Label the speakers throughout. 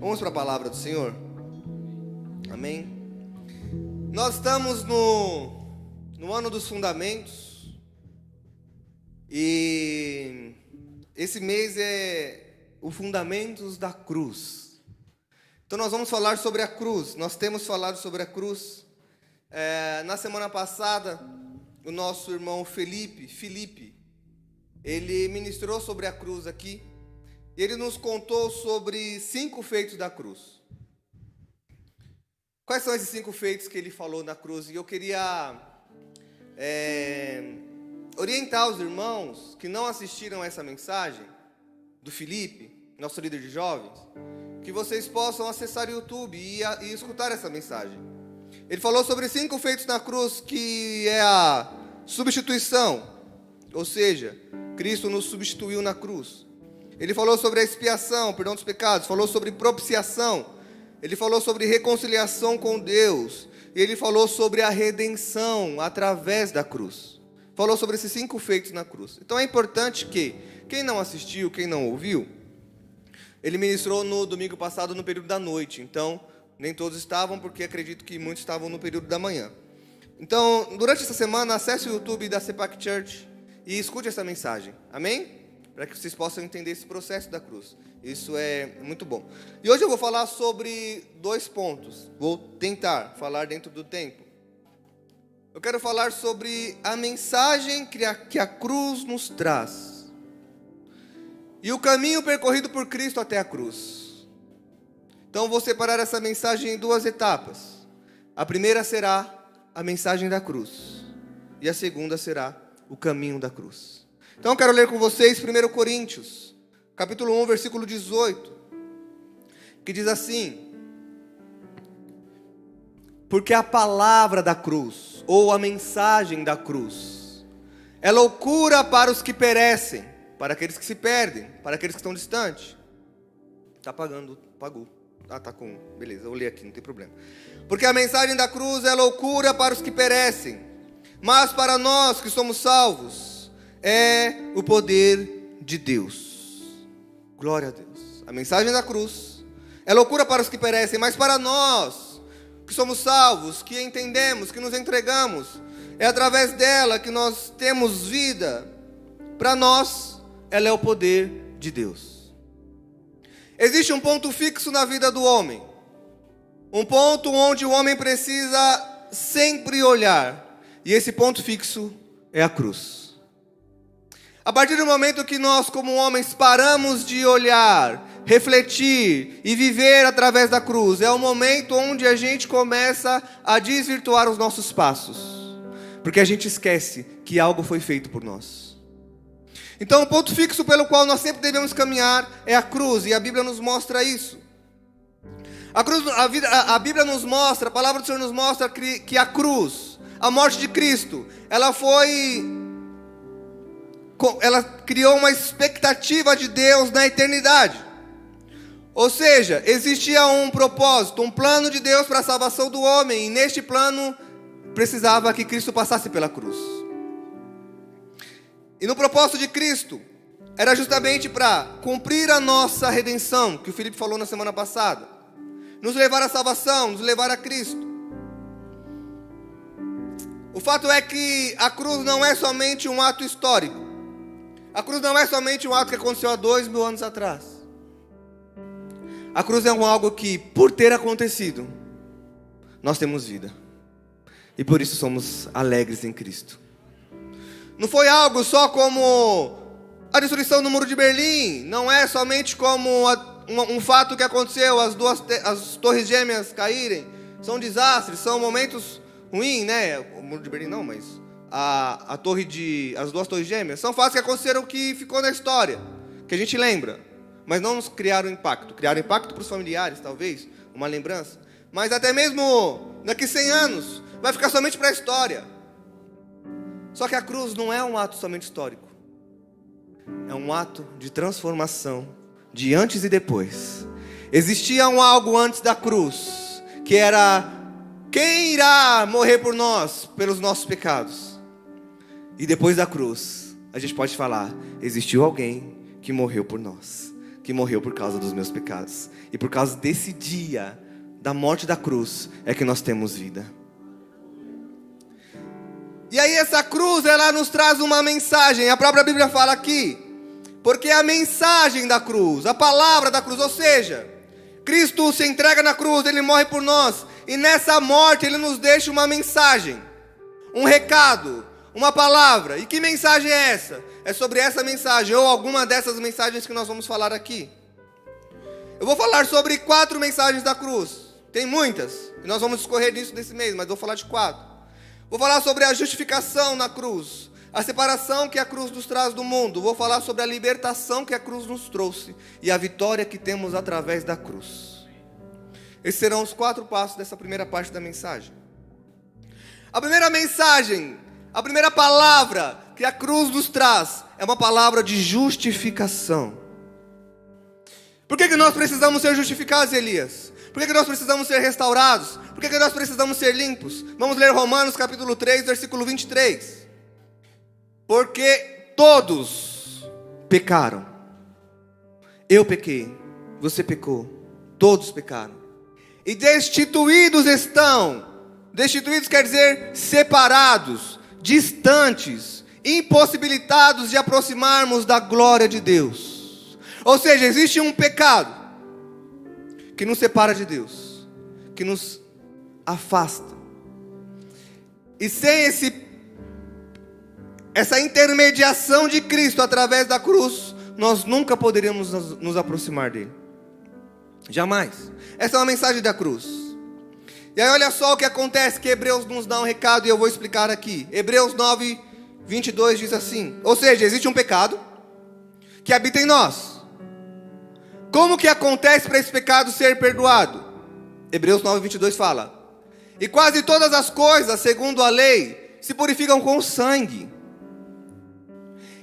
Speaker 1: Vamos para a palavra do Senhor? Amém? Nós estamos no ano dos fundamentos. E esse mês é o Fundamentos da Cruz. Então nós vamos falar sobre a cruz. Nós temos falado sobre a cruz. Na semana passada, o nosso irmão Felipe, ele ministrou sobre a cruz aqui. E ele nos contou sobre 5 feitos da cruz. Quais são esses 5 feitos que ele falou na cruz? E eu queria orientar os irmãos que não assistiram essa mensagem do Felipe, nosso líder de jovens, que vocês possam acessar o YouTube e escutar essa mensagem. Ele falou sobre 5 feitos na cruz, que é a substituição, ou seja, Cristo nos substituiu na cruz. Ele falou sobre a expiação, perdão dos pecados, falou sobre propiciação, ele falou sobre reconciliação com Deus, e ele falou sobre a redenção através da cruz. Falou sobre esses 5 feitos na cruz. Então é importante que quem não assistiu, quem não ouviu, ele ministrou no domingo passado no período da noite. Então nem todos estavam, porque acredito que muitos estavam no período da manhã. Então durante essa semana acesse o YouTube da CEPAC Church e escute essa mensagem. Amém? Para que vocês possam entender esse processo da cruz. Isso é muito bom. E hoje eu vou falar sobre 2 pontos. Vou tentar falar dentro do tempo. Eu quero falar sobre a mensagem que a cruz nos traz. E o caminho percorrido por Cristo até a cruz. Então vou separar essa mensagem em 2 etapas. A primeira será a mensagem da cruz. E a segunda será o caminho da cruz. Então eu quero ler com vocês 1 Coríntios, capítulo 1, versículo 18, que diz assim: porque a palavra da cruz, ou a mensagem da cruz, é loucura para os que perecem, para aqueles que se perdem, para aqueles que estão distantes. Está pagando, pagou. Tá com, beleza, eu li aqui, não tem problema. Porque a mensagem da cruz é loucura para os que perecem, mas para nós que somos salvos, é o poder de Deus. Glória a Deus. A mensagem da cruz é loucura para os que perecem, mas para nós que somos salvos, que entendemos, que nos entregamos, é através dela que nós temos vida. Para nós, ela é o poder de Deus. Existe um ponto fixo na vida do homem, um ponto onde o homem precisa sempre olhar, e esse ponto fixo é a cruz. A partir do momento que nós, como homens, paramos de olhar, refletir e viver através da cruz, é o momento onde a gente começa a desvirtuar os nossos passos, porque a gente esquece que algo foi feito por nós. Então o ponto fixo pelo qual nós sempre devemos caminhar é a cruz, e a Bíblia nos mostra isso. A Bíblia nos mostra, a palavra do Senhor nos mostra que a cruz, a morte de Cristo, ela criou uma expectativa de Deus na eternidade. Ou seja, existia um propósito, um plano de Deus para a salvação do homem, e neste plano precisava que Cristo passasse pela cruz. E no propósito de Cristo era justamente para cumprir a nossa redenção, que o Felipe falou na semana passada, nos levar à salvação, nos levar a Cristo. O fato é que a cruz não é somente um ato histórico. A cruz não é somente um ato que aconteceu há 2000 anos atrás. A cruz é algo que, por ter acontecido, nós temos vida. E por isso somos alegres em Cristo. Não foi algo só como a destruição do Muro de Berlim. Não é somente como um fato que aconteceu, as torres gêmeas caírem. São desastres, são momentos ruins, né? O Muro de Berlim não, mas as 2 torres gêmeas são fatos que aconteceram, que ficou na história, que a gente lembra, mas não nos criaram impacto para os familiares, talvez, uma lembrança, mas até mesmo daqui 100 anos vai ficar somente para a história. Só que a cruz não é um ato somente histórico, é um ato de transformação, de antes e depois. Existia algo antes da cruz, que era: quem irá morrer por nós, pelos nossos pecados? E depois da cruz, a gente pode falar: existiu alguém que morreu por nós. que morreu por causa dos meus pecados. E por causa desse dia da morte da cruz é que nós temos vida. E aí essa cruz, ela nos traz uma mensagem. A própria Bíblia fala aqui, porque a mensagem da cruz, a palavra da cruz, ou seja, Cristo se entrega na cruz, Ele morre por nós, e nessa morte Ele nos deixa uma mensagem, um recado, uma palavra. E que mensagem é essa? É sobre essa mensagem, ou alguma dessas mensagens que nós vamos falar aqui. Eu vou falar sobre 4 mensagens da cruz. Tem muitas, e nós vamos discorrer disso desse mês, mas vou falar de 4. Vou falar sobre a justificação na cruz, a separação que a cruz nos traz do mundo. Vou falar sobre a libertação que a cruz nos trouxe e a vitória que temos através da cruz. Esses serão os 4 passos dessa primeira parte da mensagem. A primeira mensagem, a primeira palavra que a cruz nos traz é uma palavra de justificação. Por que nós precisamos ser justificados, Elias? Por que nós precisamos ser restaurados? Por que nós precisamos ser limpos? Vamos ler Romanos capítulo 3, versículo 23. Porque todos pecaram. Eu pequei, você pecou, todos pecaram. E destituídos estão. Destituídos quer dizer separados, distantes, impossibilitados de aproximarmos da glória de Deus. Ou seja, existe um pecado que nos separa de Deus, que nos afasta. E sem essa intermediação de Cristo através da cruz, nós nunca poderíamos nos aproximar dele. Jamais. Essa é uma mensagem da cruz. E aí olha só o que acontece, que Hebreus nos dá um recado e eu vou explicar aqui. Hebreus 9, 22 diz assim: ou seja, existe um pecado que habita em nós. Como que acontece para esse pecado ser perdoado? Hebreus 9, 22 fala: e quase todas as coisas, segundo a lei, se purificam com sangue.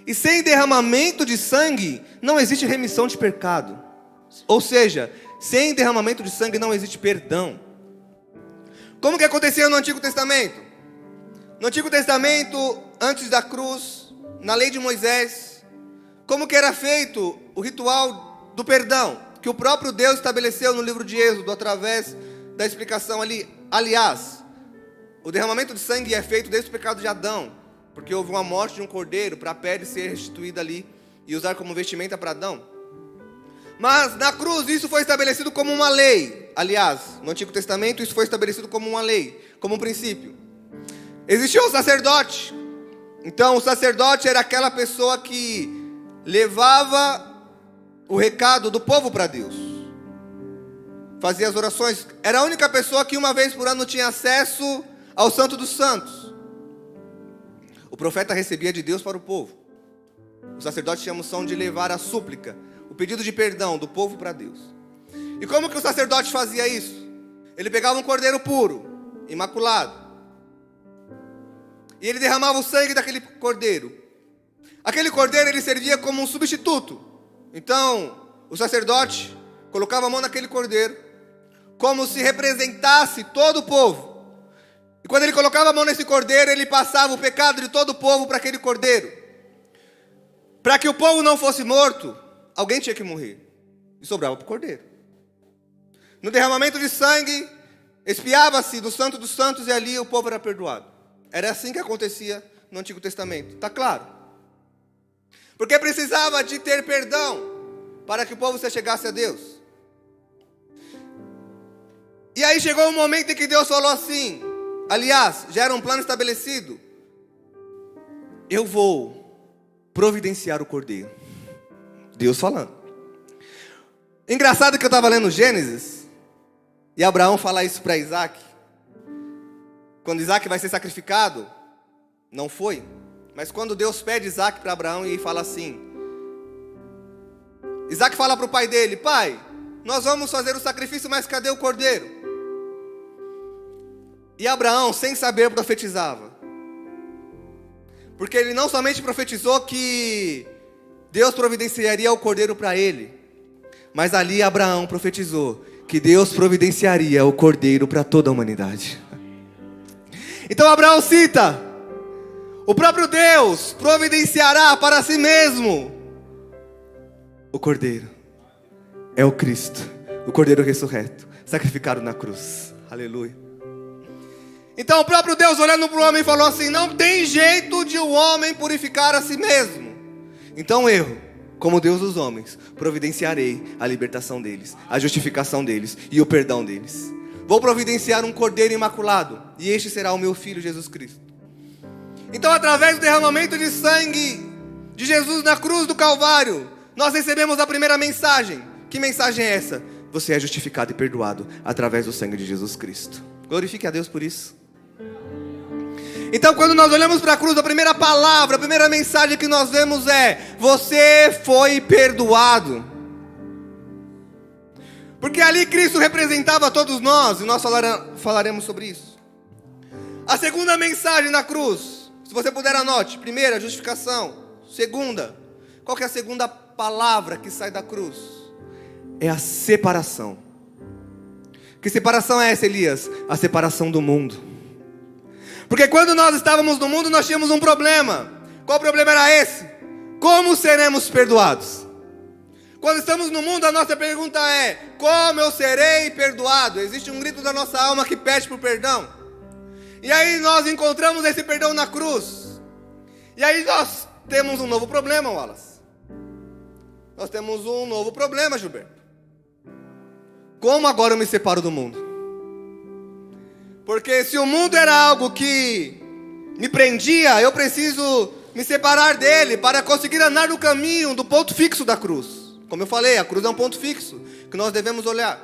Speaker 1: E sem derramamento de sangue, não existe remissão de pecado. Ou seja, sem derramamento de sangue não existe perdão. Como que acontecia no Antigo Testamento? No Antigo Testamento, antes da cruz, na lei de Moisés, como que era feito o ritual do perdão, que o próprio Deus estabeleceu no livro de Êxodo, através da explicação ali. Aliás, o derramamento de sangue é feito desde o pecado de Adão, porque houve uma morte de um cordeiro para a pele ser restituída ali e usar como vestimenta para Adão. Mas na cruz isso foi estabelecido como uma lei. Aliás, no Antigo Testamento isso foi estabelecido como uma lei, como um princípio. Existia um sacerdote. Então o sacerdote era aquela pessoa que levava o recado do povo para Deus, fazia as orações. Era a única pessoa que uma vez por ano tinha acesso ao Santo dos Santos. O profeta recebia de Deus para o povo. O sacerdote tinha a missão de levar a súplica, o pedido de perdão do povo para Deus. E como que o sacerdote fazia isso? Ele pegava um cordeiro puro, imaculado, e ele derramava o sangue daquele cordeiro. Aquele cordeiro ele servia como um substituto. Então o sacerdote colocava a mão naquele cordeiro, como se representasse todo o povo. E quando ele colocava a mão nesse cordeiro, ele passava o pecado de todo o povo para aquele cordeiro. Para que o povo não fosse morto, alguém tinha que morrer. E sobrava para o cordeiro. No derramamento de sangue, expiava-se do Santo dos Santos e ali o povo era perdoado. Era assim que acontecia no Antigo Testamento. Está claro? Porque precisava de ter perdão para que o povo se chegasse a Deus. E aí chegou um momento em que Deus falou assim, aliás, já era um plano estabelecido: eu vou providenciar o cordeiro. Deus falando. Engraçado que eu estava lendo Gênesis, e Abraão fala isso para Isaac. Quando Isaac vai ser sacrificado, não foi. Mas quando Deus pede Isaac para Abraão e fala assim, Isaac fala para o pai dele: pai, nós vamos fazer o sacrifício, mas cadê o cordeiro? E Abraão, sem saber, profetizava. Porque ele não somente profetizou que Deus providenciaria o cordeiro para ele, mas ali Abraão profetizou que Deus providenciaria o cordeiro para toda a humanidade. Então Abraão cita: o próprio Deus providenciará para si mesmo o cordeiro. é o Cristo, o Cordeiro ressurreto, sacrificado na cruz. Aleluia. Então o próprio Deus olhando para o homem falou assim: não tem jeito de o homem purificar a si mesmo. Então eu, como Deus dos homens, providenciarei a libertação deles, a justificação deles e o perdão deles. Vou providenciar um cordeiro imaculado, e este será o meu filho Jesus Cristo. Então, através do derramamento de sangue de Jesus na cruz do Calvário, nós recebemos a primeira mensagem. Que mensagem é essa? Você é justificado e perdoado através do sangue de Jesus Cristo. Glorifique a Deus por isso. Então, quando nós olhamos para a cruz, a primeira palavra, a primeira mensagem que nós vemos é: você foi perdoado. Porque ali Cristo representava todos nós, e nós falaremos sobre isso. A segunda mensagem na cruz, se você puder anote: primeira, justificação. Segunda, qual que é a segunda palavra que sai da cruz? É a separação. Que separação é essa, Elias? A separação do mundo. Porque quando nós estávamos no mundo, nós tínhamos um problema. Qual problema era esse? Como seremos perdoados? Quando estamos no mundo, a nossa pergunta é: como eu serei perdoado? Existe um grito da nossa alma que pede por perdão. E aí nós encontramos esse perdão na cruz. E aí nós temos um novo problema, Wallace. Nós temos um novo problema, Gilberto. Como agora eu me separo do mundo? Porque se o mundo era algo que me prendia, eu preciso me separar dele para conseguir andar no caminho do ponto fixo da cruz. Como eu falei, a cruz é um ponto fixo que nós devemos olhar.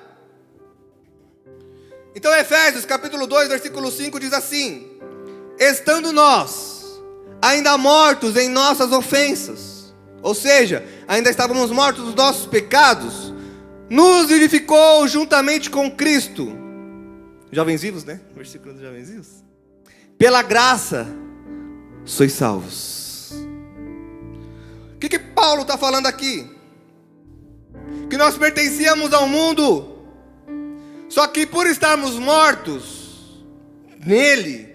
Speaker 1: Então Efésios capítulo 2, versículo 5 diz assim: estando nós ainda mortos em nossas ofensas, ou seja, ainda estávamos mortos dos nossos pecados, nos vivificou juntamente com Cristo. Jovens vivos, né? Versículo dos jovens vivos. Pela graça sois salvos. O que Paulo está falando aqui? Que nós pertencíamos ao mundo, só que por estarmos mortos nele,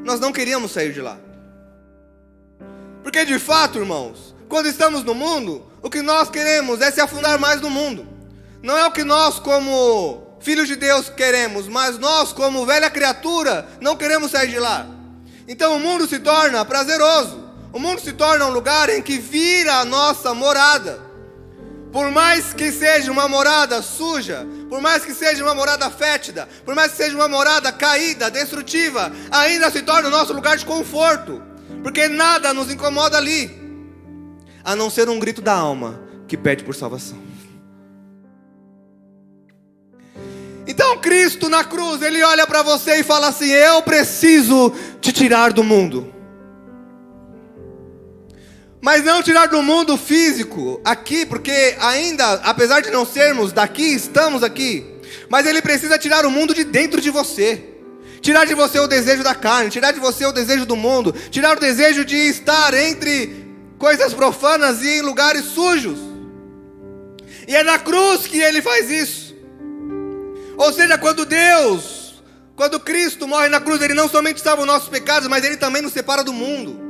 Speaker 1: nós não queríamos sair de lá. Porque de fato, irmãos, quando estamos no mundo, o que nós queremos é se afundar mais no mundo. Não é o que nós como filhos de Deus queremos, mas nós como velha criatura não queremos sair de lá. Então o mundo se torna prazeroso, o mundo se torna um lugar em que vira a nossa morada. Por mais que seja uma morada suja, por mais que seja uma morada fétida, por mais que seja uma morada caída, destrutiva, ainda se torna o nosso lugar de conforto, porque nada nos incomoda ali, a não ser um grito da alma que pede por salvação. Então Cristo na cruz, Ele olha para você e fala assim: eu preciso te tirar do mundo. Mas não tirar do mundo físico, aqui, porque ainda, apesar de não sermos daqui, estamos aqui. Mas Ele precisa tirar o mundo de dentro de você. Tirar de você o desejo da carne, tirar de você o desejo do mundo, tirar o desejo de estar entre coisas profanas e em lugares sujos. E é na cruz que Ele faz isso. Ou seja, quando Cristo morre na cruz, Ele não somente salva os nossos pecados, mas Ele também nos separa do mundo.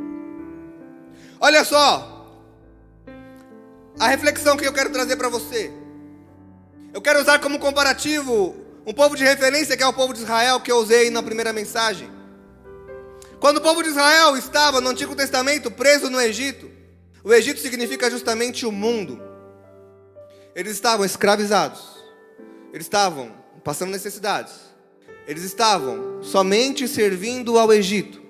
Speaker 1: Olha só, a reflexão que eu quero trazer para você. Eu quero usar como comparativo um povo de referência, que é o povo de Israel, que eu usei na primeira mensagem. Quando o povo de Israel estava no Antigo Testamento preso no Egito, o Egito significa justamente o mundo. Eles estavam escravizados, eles estavam passando necessidades, eles estavam somente servindo ao Egito.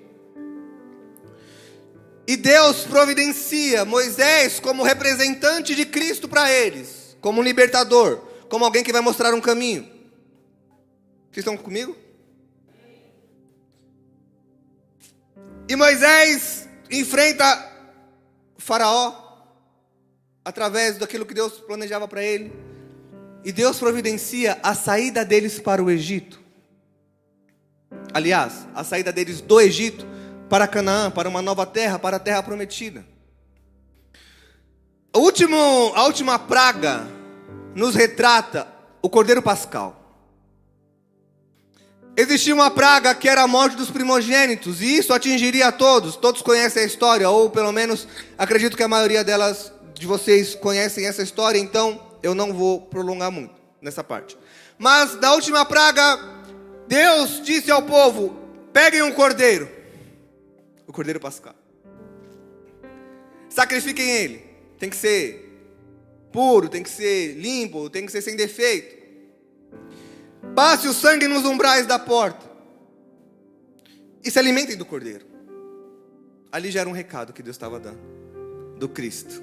Speaker 1: E Deus providencia Moisés como representante de Cristo para eles, como um libertador, como alguém que vai mostrar um caminho. Vocês estão comigo? E Moisés enfrenta o Faraó através daquilo que Deus planejava para ele. E Deus providencia a saída deles para o Egito. Aliás, a saída deles do Egito para Canaã, para uma nova terra, para a terra prometida. A última praga nos retrata o Cordeiro Pascal. Existia uma praga que era a morte dos primogênitos, e isso atingiria a todos. Todos conhecem a história, ou pelo menos acredito que a maioria de vocês conhecem essa história. Então, eu não vou prolongar muito nessa parte. Mas na última praga, Deus disse ao povo: peguem um cordeiro, o cordeiro pascal, sacrifiquem ele. Tem que ser puro, tem que ser limpo, tem que ser sem defeito. Passe o sangue nos umbrais da porta e se alimentem do cordeiro. Ali já era um recado que Deus estava dando, do Cristo.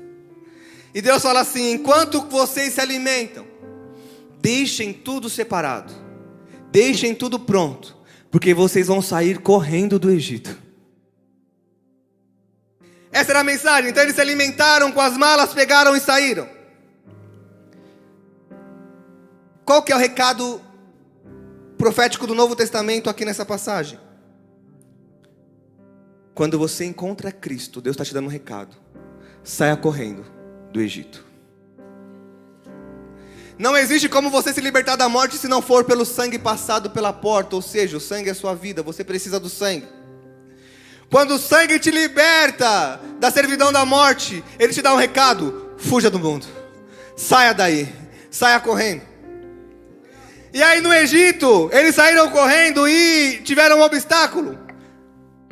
Speaker 1: E Deus fala assim: enquanto vocês se alimentam, deixem tudo separado, deixem tudo pronto, porque vocês vão sair correndo do Egito. Essa era a mensagem. Então eles se alimentaram com as malas, pegaram e saíram. Qual que é o recado profético do Novo Testamento aqui nessa passagem? Quando você encontra Cristo, Deus está te dando um recado: saia correndo do Egito. Não existe como você se libertar da morte se não for pelo sangue passado pela porta. Ou seja, o sangue é a sua vida, você precisa do sangue. Quando o sangue te liberta da servidão da morte, ele te dá um recado: fuja do mundo, saia daí, saia correndo. E aí no Egito, eles saíram correndo e tiveram um obstáculo.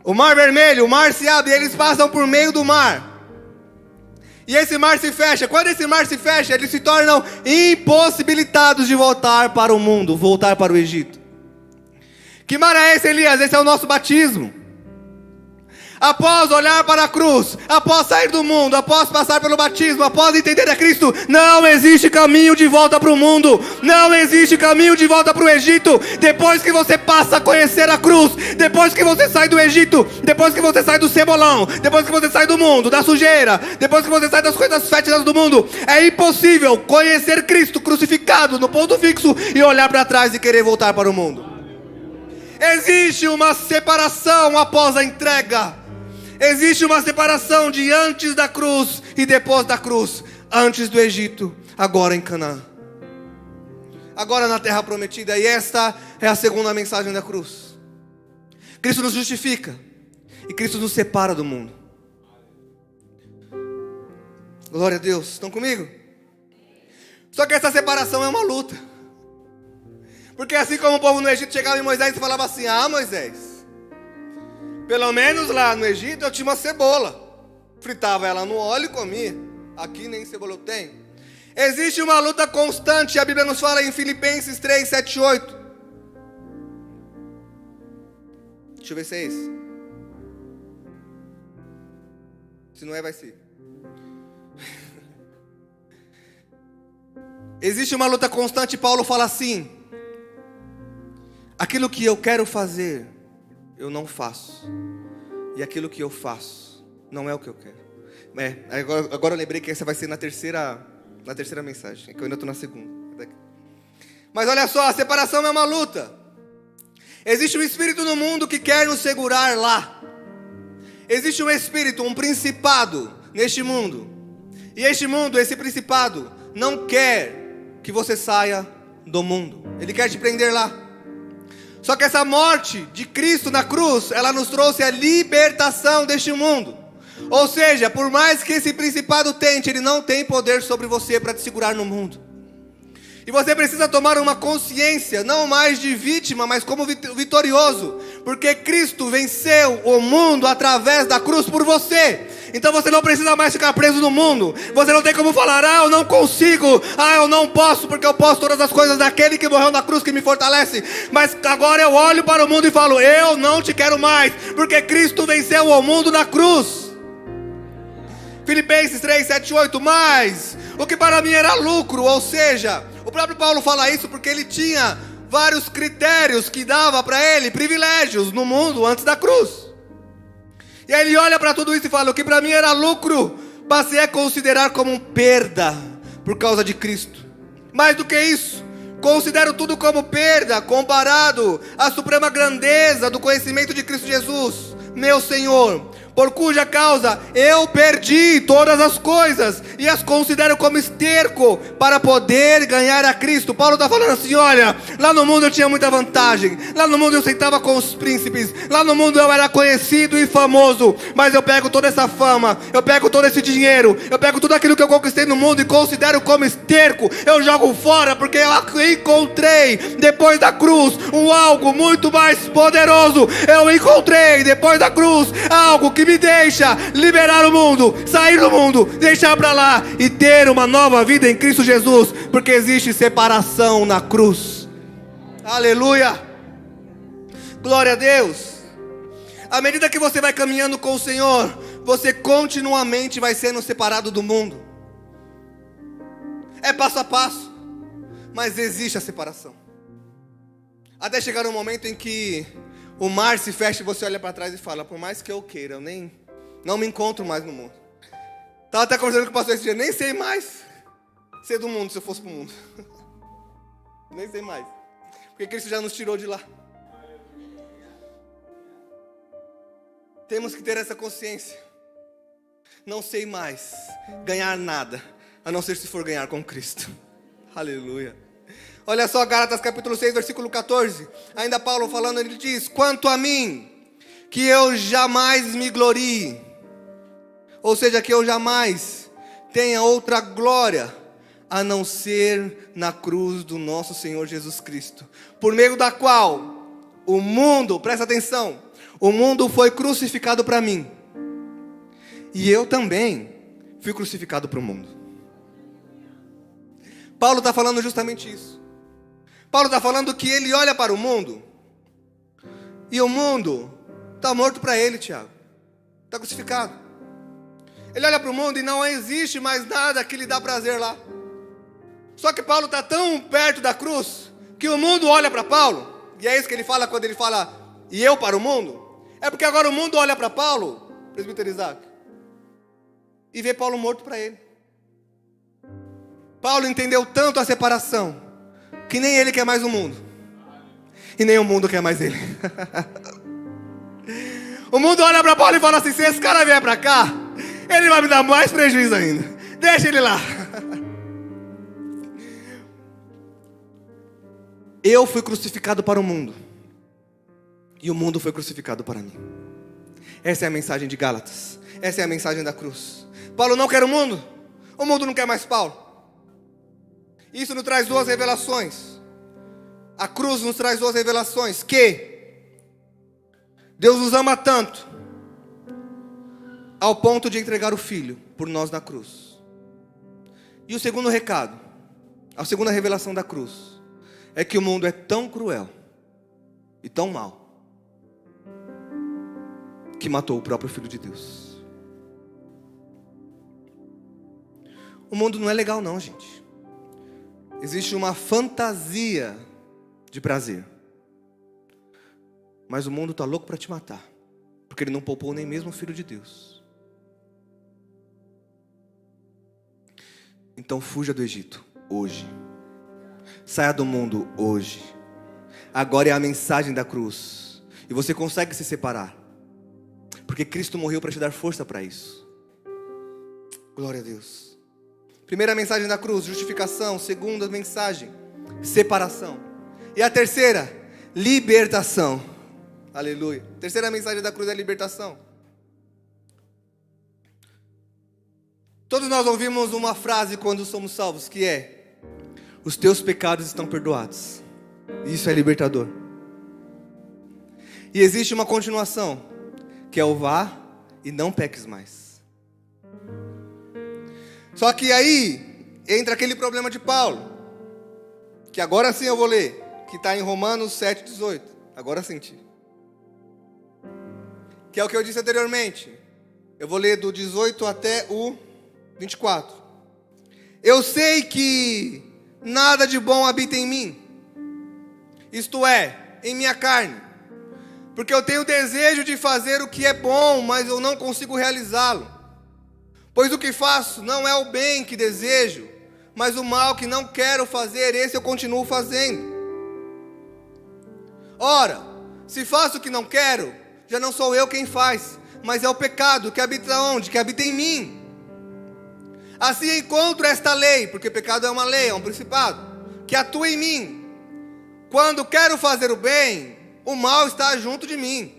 Speaker 1: O mar vermelho, o mar se abre e eles passam por meio do mar. E esse mar se fecha. Quando esse mar se fecha, eles se tornam impossibilitados de voltar para o mundo, voltar para o Egito. Que mar é esse, Elias? Esse é o nosso batismo. Após olhar para a cruz, após sair do mundo, após passar pelo batismo, após entender a Cristo, não existe caminho de volta para o mundo, não existe caminho de volta para o Egito. Depois que você passa a conhecer a cruz, depois que você sai do Egito, depois que você sai do cebolão, depois que você sai do mundo, da sujeira, depois que você sai das coisas fétidas do mundo, é impossível conhecer Cristo crucificado no ponto fixo e olhar para trás e querer voltar para o mundo. Existe uma separação após a entrega. Existe uma separação de antes da cruz e depois da cruz. Antes do Egito, agora em Canaã, agora na terra prometida. E esta é a segunda mensagem da cruz. Cristo nos justifica e Cristo nos separa do mundo. Glória a Deus, estão comigo? Só que essa separação é uma luta. Porque assim como o povo no Egito chegava em Moisés e falava assim: ah, Moisés, pelo menos lá no Egito eu tinha uma cebola, fritava ela no óleo e comia. Aqui nem cebola eu tenho. Existe uma luta constante. A Bíblia nos fala em Filipenses 3, 7, 8. Deixa eu ver se é esse. Se não é, vai ser. Existe uma luta constante. Paulo fala assim: aquilo que eu quero fazer, eu não faço. E aquilo que eu faço, não é o que eu quero. Agora eu lembrei que essa vai ser na terceira mensagem, que eu ainda estou na segunda. Mas olha só, a separação é uma luta. Existe um espírito no mundo que quer nos segurar lá. Existe um espírito, um principado neste mundo. E este mundo, esse principado, não quer que você saia do mundo. Ele quer te prender lá. Só que essa morte de Cristo na cruz, ela nos trouxe a libertação deste mundo. Ou seja, por mais que esse principado tente, ele não tem poder sobre você para te segurar no mundo. E você precisa tomar uma consciência, não mais de vítima, mas como vitorioso. Porque Cristo venceu o mundo através da cruz por você. Então você não precisa mais ficar preso no mundo. Você não tem como falar: ah, eu não consigo, ah, eu não posso, porque eu posso todas as coisas daquele que morreu na cruz que me fortalece. Mas agora eu olho para o mundo e falo: eu não te quero mais, porque Cristo venceu o mundo na cruz. Filipenses 3, 7, 8. Mas o que para mim era lucro, ou seja, o próprio Paulo fala isso porque ele tinha vários critérios que dava para ele, privilégios no mundo antes da cruz. E aí ele olha para tudo isso e fala: o que para mim era lucro, passei a considerar como perda por causa de Cristo. Mais do que isso, considero tudo como perda comparado à suprema grandeza do conhecimento de Cristo Jesus, meu Senhor, por cuja causa eu perdi todas as coisas e as considero como esterco para poder ganhar a Cristo. Paulo está falando assim: olha, lá no mundo eu tinha muita vantagem, lá no mundo eu sentava com os príncipes, lá no mundo eu era conhecido e famoso, mas eu pego toda essa fama, eu pego todo esse dinheiro, eu pego tudo aquilo que eu conquistei no mundo e considero como esterco, eu jogo fora, porque eu encontrei depois da cruz algo muito mais poderoso. Eu encontrei depois da cruz algo que me deixa liberar o mundo, sair do mundo, deixar para lá e ter uma nova vida em Cristo Jesus, porque existe separação na cruz. Aleluia, glória a Deus. À medida que você vai caminhando com o Senhor, você continuamente vai sendo separado do mundo. É passo a passo, mas existe a separação. Até chegar um momento em que o mar se fecha e você olha para trás e fala: por mais que eu queira, eu não me encontro mais no mundo. Estava até conversando com o pastor esse dia: nem sei mais ser do mundo se eu fosse para o mundo. Nem sei mais, porque Cristo já nos tirou de lá. Temos que ter essa consciência. Não sei mais ganhar nada, a não ser se for ganhar com Cristo. Aleluia. Olha só, Gálatas capítulo 6, versículo 14. Ainda Paulo falando, ele diz: quanto a mim, que eu jamais me glorie. Ou seja, que eu jamais tenha outra glória a não ser na cruz do nosso Senhor Jesus Cristo, por meio da qual o mundo, presta atenção, o mundo foi crucificado para mim, e eu também fui crucificado para o mundo. Paulo está falando justamente isso. Paulo está falando que ele olha para o mundo, e o mundo está morto para ele, Tiago. Está crucificado. Ele olha para o mundo e não existe mais nada que lhe dá prazer lá. Só que Paulo está tão perto da cruz, que o mundo olha para Paulo, e é isso que ele fala quando ele fala: e eu para o mundo. É porque agora o mundo olha para Paulo, presbítero Isaac, e vê Paulo morto para ele. Paulo entendeu tanto a separação, que nem ele quer mais o mundo, e nem o mundo quer mais ele. O mundo olha para Paulo e fala assim: se esse cara vier para cá, ele vai me dar mais prejuízo ainda, deixa ele lá. Eu fui crucificado para o mundo, e o mundo foi crucificado para mim. Essa é a mensagem de Gálatas, essa é a mensagem da cruz. Paulo não quer o mundo não quer mais Paulo. Isso nos traz duas revelações. A cruz nos traz duas revelações: que Deus nos ama tanto ao ponto de entregar o Filho por nós na cruz. E o segundo recado, a segunda revelação da cruz, é que o mundo é tão cruel e tão mau, que matou o próprio Filho de Deus. O mundo não é legal não, gente. Existe uma fantasia de prazer, mas o mundo está louco para te matar, porque ele não poupou nem mesmo o Filho de Deus. Então fuja do Egito hoje. Saia do mundo hoje. Agora é a mensagem da cruz, e você consegue se separar, porque Cristo morreu para te dar força para isso. Glória a Deus. Primeira mensagem da cruz, justificação. Segunda mensagem, separação. E a terceira, libertação. Aleluia. Terceira mensagem da cruz é libertação. Todos nós ouvimos uma frase quando somos salvos, que é: os teus pecados estão perdoados. Isso é libertador. E existe uma continuação, que é o vá e não peques mais. Só que aí entra aquele problema de Paulo, que agora sim eu vou ler, que está em Romanos 7,18. Agora sim, que é o que eu disse anteriormente. Eu vou ler do 18 até o 24. Eu sei que nada de bom habita em mim, isto é, em minha carne, porque eu tenho desejo de fazer o que é bom, mas eu não consigo realizá-lo. Pois o que faço não é o bem que desejo, mas o mal que não quero fazer, esse eu continuo fazendo. Ora, se faço o que não quero, já não sou eu quem faz, mas é o pecado que habita onde? Que habita em mim. Assim encontro esta lei, porque pecado é uma lei, é um principado, que atua em mim. Quando quero fazer o bem, o mal está junto de mim.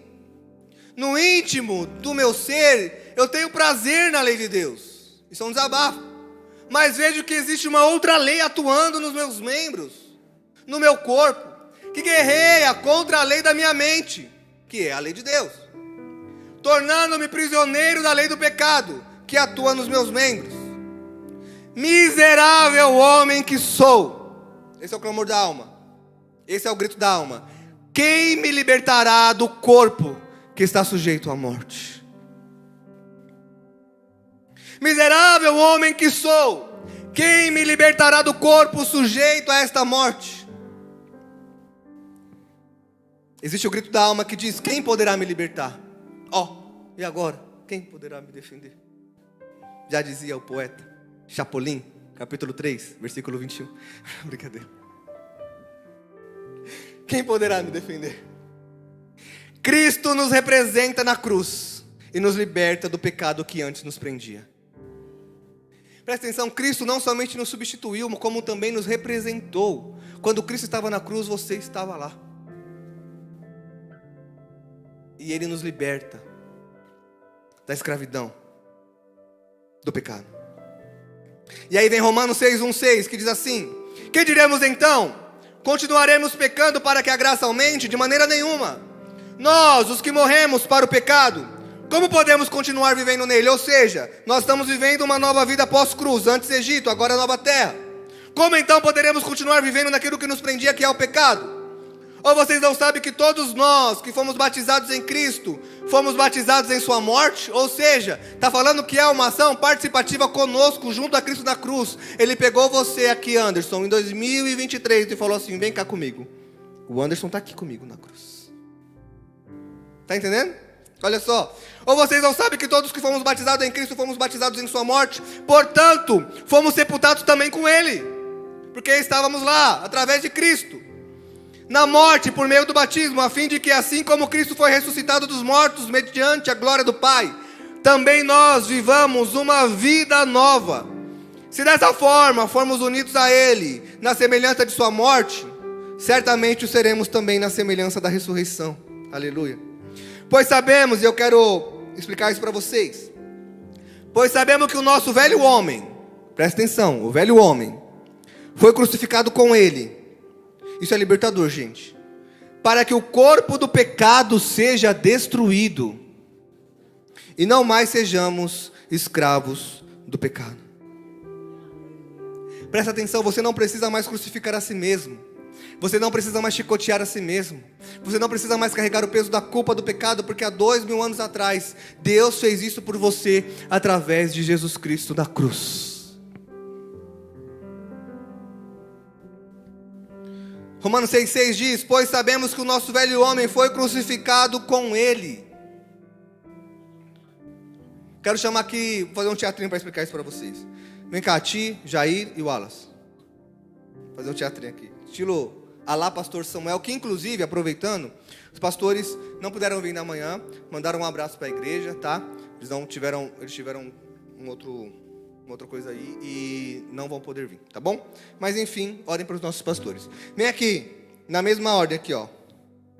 Speaker 1: No íntimo do meu ser, eu tenho prazer na lei de Deus. Isso é um desabafo. Mas vejo que existe uma outra lei atuando nos meus membros, no meu corpo, que guerreia contra a lei da minha mente, que é a lei de Deus, tornando-me prisioneiro da lei do pecado, que atua nos meus membros. Miserável homem que sou. Esse é o clamor da alma. Esse é o grito da alma. Quem me libertará do corpo que está sujeito à morte? Miserável homem que sou. Quem me libertará do corpo sujeito a esta morte? Existe o grito da alma que diz: quem poderá me libertar? E agora? Quem poderá me defender? Já dizia o poeta Chapolin, capítulo 3, versículo 21. Brincadeira. Quem poderá me defender? Cristo nos representa na cruz e nos liberta do pecado que antes nos prendia. Presta atenção, Cristo não somente nos substituiu, como também nos representou. Quando Cristo estava na cruz, você estava lá. E Ele nos liberta da escravidão, do pecado. E aí vem Romanos 6:1-6, que diz assim: que diremos então? Continuaremos pecando para que a graça aumente? De maneira nenhuma. Nós, os que morremos para o pecado, como podemos continuar vivendo nele? Ou seja, nós estamos vivendo uma nova vida pós-cruz, antes Egito, agora nova terra. Como então poderemos continuar vivendo naquilo que nos prendia, que é o pecado? Ou vocês não sabem que todos nós que fomos batizados em Cristo, fomos batizados em sua morte? Ou seja, está falando que é uma ação participativa conosco, junto a Cristo na cruz. Ele pegou você aqui, Anderson, em 2023 e falou assim: vem cá comigo. O Anderson está aqui comigo na cruz. Está entendendo? Olha só. Ou vocês não sabem que todos que fomos batizados em Cristo, fomos batizados em sua morte? Portanto, fomos sepultados também com Ele, porque estávamos lá, através de Cristo, na morte por meio do batismo, a fim de que assim como Cristo foi ressuscitado dos mortos mediante a glória do Pai, também nós vivamos uma vida nova. Se dessa forma formos unidos a Ele, na semelhança de sua morte, certamente o seremos também na semelhança da ressurreição. Aleluia. Pois sabemos, e eu quero explicar isso para vocês, pois sabemos que o nosso velho homem, presta atenção, o velho homem, foi crucificado com Ele. Isso é libertador, gente. Para que o corpo do pecado seja destruído e não mais sejamos escravos do pecado. Presta atenção, você não precisa mais crucificar a si mesmo. Você não precisa mais chicotear a si mesmo. Você não precisa mais carregar o peso da culpa do pecado, porque há 2000 anos atrás, Deus fez isso por você através de Jesus Cristo da cruz. Romanos 6,6 diz: pois sabemos que o nosso velho homem foi crucificado com Ele. Quero chamar aqui, vou fazer um teatrinho para explicar isso para vocês. Vem cá, Ti, Jair e Wallace. Vou fazer um teatrinho aqui, estilo alá pastor Samuel, que inclusive, aproveitando, os pastores não puderam vir na manhã, mandaram um abraço para a igreja, tá? Eles tiveram uma outra coisa aí e não vão poder vir, tá bom? Mas enfim, orem para os nossos pastores. Vem aqui, na mesma ordem aqui, ó,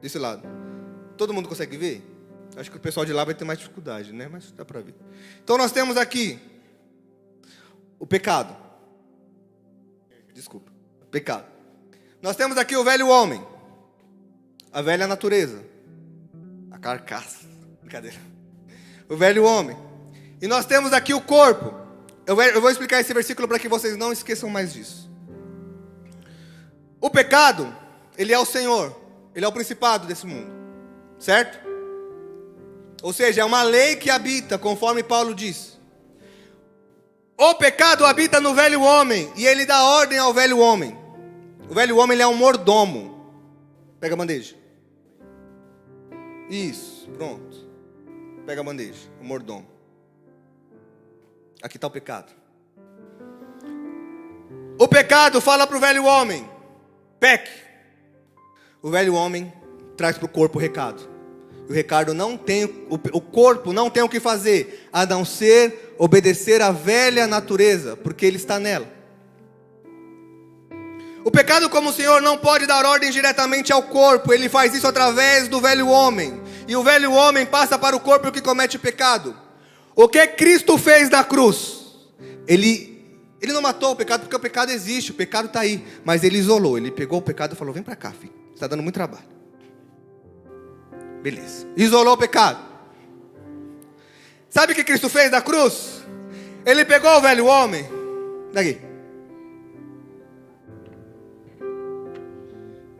Speaker 1: desse lado. Todo mundo consegue ver? Acho que o pessoal de lá vai ter mais dificuldade, né? Mas dá para ver. Então nós temos aqui o pecado. Desculpa, pecado. Nós temos aqui o velho homem, a velha natureza, a carcaça, brincadeira. O velho homem. E nós temos aqui o corpo. Eu vou explicar esse versículo para que vocês não esqueçam mais disso. O pecado, ele é o Senhor, ele é o principado desse mundo, certo? Ou seja, é uma lei que habita, conforme Paulo diz. O pecado habita no velho homem e ele dá ordem ao velho homem. O velho homem, ele é um mordomo. Pega a bandeja. Isso, pronto. Pega a bandeja, o mordomo. Aqui está o pecado. O pecado fala para o velho homem: peque. O velho homem traz para o corpo o recado: O corpo não tem o que fazer, a não ser obedecer à velha natureza, porque ele está nela. O pecado, como o Senhor, não pode dar ordem diretamente ao corpo, ele faz isso através do velho homem. E o velho homem passa para o corpo que comete o pecado. O que Cristo fez na cruz? Ele não matou o pecado, porque o pecado existe, o pecado está aí. Mas ele isolou, ele pegou o pecado e falou: vem para cá, filho, você está dando muito trabalho. Beleza, isolou o pecado. Sabe o que Cristo fez na cruz? Ele pegou o velho homem. Daqui.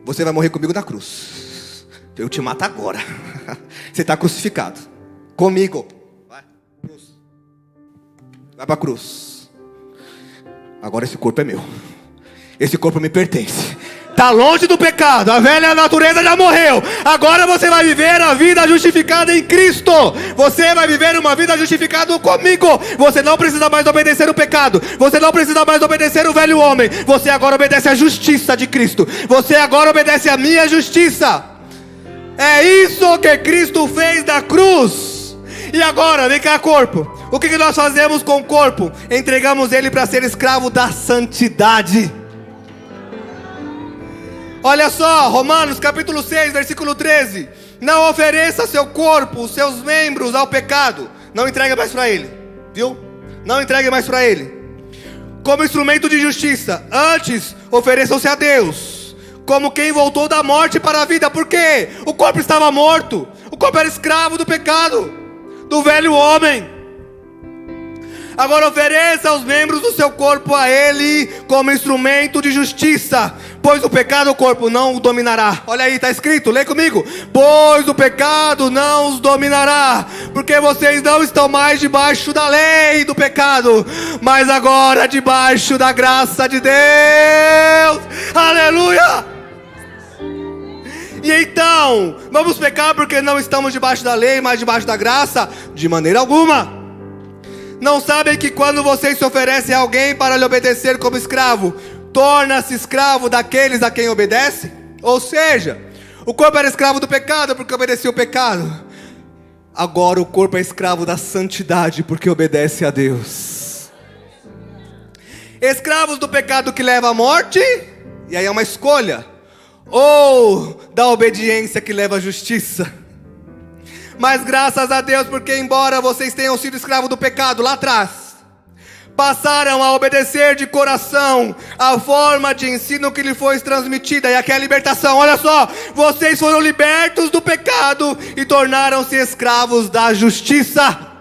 Speaker 1: Você vai morrer comigo na cruz. Eu te mato agora. Você está crucificado. Comigo. Vai, cruz. Vai para a cruz. Agora esse corpo é meu. Esse corpo me pertence. Está longe do pecado, a velha natureza já morreu. Agora você vai viver a vida justificada em Cristo. Você vai viver uma vida justificada comigo. Você não precisa mais obedecer o pecado. Você não precisa mais obedecer o velho homem. Você agora obedece a justiça de Cristo. Você agora obedece a minha justiça. É isso que Cristo fez na cruz. E agora, vem cá, corpo. O que nós fazemos com o corpo? Entregamos ele para ser escravo da santidade. Olha só, Romanos capítulo 6, versículo 13. Não ofereça seu corpo, os seus membros ao pecado. Não entregue mais para ele, viu? Não entregue mais para ele como instrumento de justiça. Antes, ofereçam-se a Deus como quem voltou da morte para a vida. Por quê? O corpo estava morto. O corpo era escravo do pecado, do velho homem. Agora ofereça os membros do seu corpo a ele como instrumento de justiça, pois o pecado o corpo não o dominará. Olha aí, está escrito, lê comigo. Pois o pecado não os dominará, porque vocês não estão mais debaixo da lei do pecado, mas agora debaixo da graça de Deus. Aleluia! E então, vamos pecar porque não estamos debaixo da lei, mas debaixo da graça? De maneira alguma. Não sabem que quando vocês se oferecem a alguém para lhe obedecer como escravo, torna-se escravo daqueles a quem obedece? Ou seja, o corpo era escravo do pecado porque obedecia o pecado. Agora o corpo é escravo da santidade porque obedece a Deus. Escravos do pecado que leva à morte, e aí é uma escolha, ou da obediência que leva à justiça. Mas graças a Deus, porque embora vocês tenham sido escravos do pecado lá atrás, passaram a obedecer de coração a forma de ensino que lhe foi transmitida. E aqui é a libertação, olha só. Vocês foram libertos do pecado e tornaram-se escravos da justiça.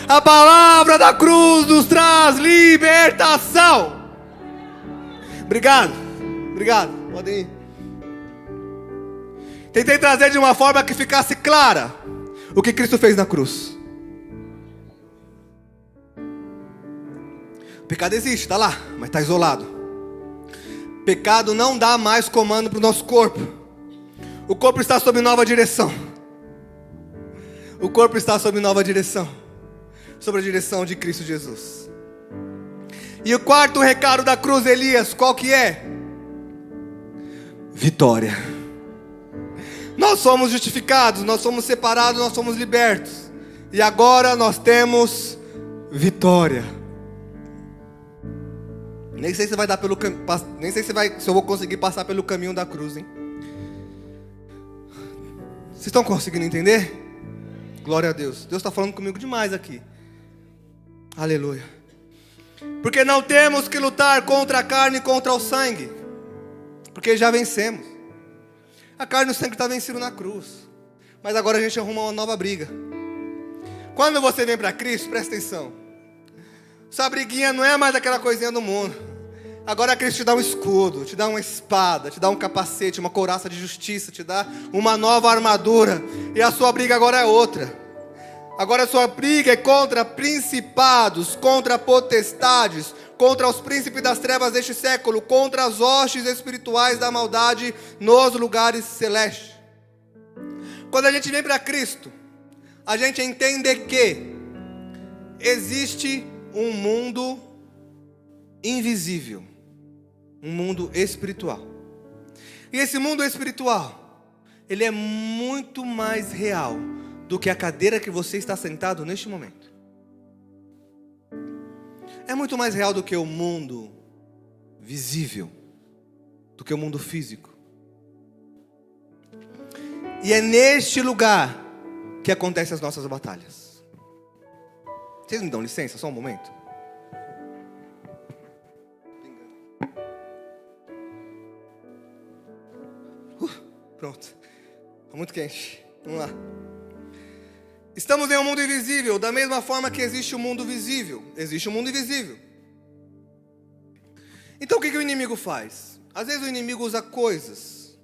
Speaker 1: A palavra da cruz nos traz libertação. Obrigado, podem ir. Tentei trazer de uma forma que ficasse clara o que Cristo fez na cruz. O pecado existe, está lá, mas está isolado. Pecado não dá mais comando para o nosso corpo. O corpo está sob nova direção. O corpo está sob nova direção, sob a direção de Cristo Jesus. E o quarto recado da cruz, Elias, qual que é? Vitória. Nós somos justificados, nós somos separados, nós somos libertos. E agora nós temos vitória. Nem sei se vai dar pelo nem sei se eu vou conseguir passar pelo caminho da cruz, hein? Vocês estão conseguindo entender? Glória a Deus. Deus está falando comigo demais aqui. Aleluia. Porque não temos que lutar contra a carne e contra o sangue, porque já vencemos. A carne e o sangue está vencido na cruz. Mas agora a gente arruma uma nova briga. Quando você vem para Cristo, presta atenção. Sua briguinha não é mais aquela coisinha do mundo. Agora Cristo te dá um escudo, te dá uma espada, te dá um capacete, uma couraça de justiça, te dá uma nova armadura. E a sua briga agora é outra. Agora a sua briga é contra principados, contra potestades, contra os príncipes das trevas deste século, contra as hostes espirituais da maldade nos lugares celestes. Quando a gente vem para Cristo, a gente entende que existe um mundo invisível, um mundo espiritual. E esse mundo espiritual, ele é muito mais real do que a cadeira que você está sentado neste momento. É muito mais real do que o mundo visível, do que o mundo físico. E é neste lugar que acontecem as nossas batalhas. Vocês me dão licença, só um momento? Pronto. Está muito quente. Vamos lá. Estamos em um mundo invisível, da mesma forma que existe o mundo visível. Existe o mundo invisível. Então o que o inimigo faz? Às vezes o inimigo usa coisas.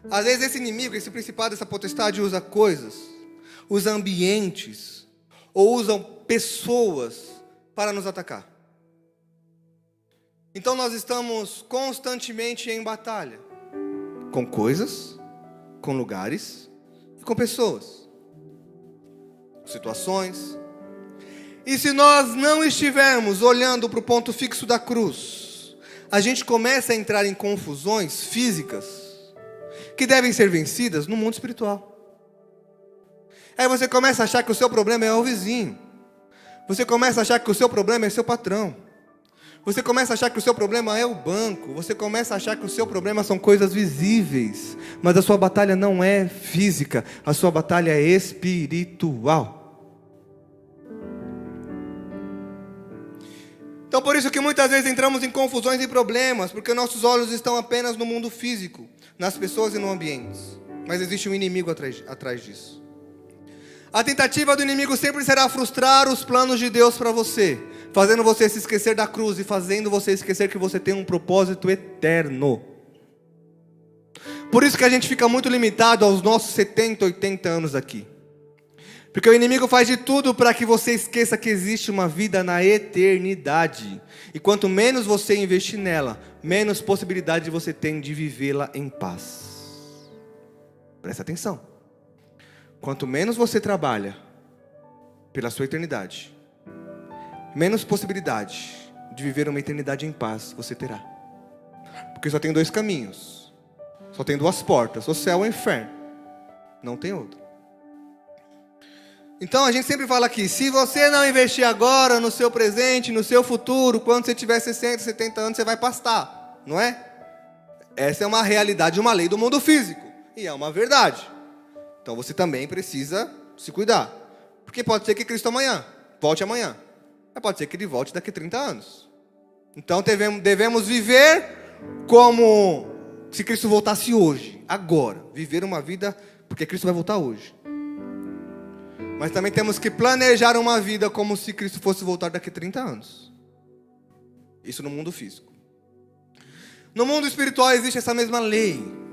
Speaker 1: Às vezes esse inimigo, esse principado, essa potestade usa coisas, usa ambientes, ou usam pessoas para nos atacar. Então nós estamos constantemente em batalha. Com coisas, com lugares e com pessoas. Situações. E se nós não estivermos olhando para o ponto fixo da cruz, a gente começa a entrar em confusões físicas que devem ser vencidas no mundo espiritual. Aí você começa a achar que o seu problema é o vizinho. Você começa a achar que o seu problema é seu patrão. Você começa a achar que o seu problema é o banco. Você começa a achar que o seu problema são coisas visíveis. Mas a sua batalha não é física. A sua batalha é espiritual. Então por isso que muitas vezes entramos em confusões e problemas. Porque nossos olhos estão apenas no mundo físico, nas pessoas e no ambiente. Mas existe um inimigo atrás disso. A tentativa do inimigo sempre será frustrar os planos de Deus para você, fazendo você se esquecer da cruz e fazendo você esquecer que você tem um propósito eterno. Por isso que a gente fica muito limitado aos nossos 70, 80 anos aqui. Porque o inimigo faz de tudo para que você esqueça que existe uma vida na eternidade. E quanto menos você investir nela, menos possibilidade você tem de vivê-la em paz. Presta atenção. Quanto menos você trabalha pela sua eternidade, menos possibilidade de viver uma eternidade em paz você terá. Porque só tem dois caminhos. Só tem duas portas, o céu e o inferno. Não tem outro. Então a gente sempre fala aqui, se você não investir agora no seu presente, no seu futuro, quando você tiver 60, 70 anos, você vai pastar, não é? Essa é uma realidade, uma lei do mundo físico. E é uma verdade. Então você também precisa se cuidar. Porque pode ser que Cristo volte amanhã. Mas pode ser que ele volte daqui a 30 anos. Então devemos viver como se Cristo voltasse hoje, agora. Viver uma vida, porque Cristo vai voltar hoje. Mas também temos que planejar uma vida como se Cristo fosse voltar daqui a 30 anos. Isso no mundo físico. No mundo espiritual existe essa mesma lei.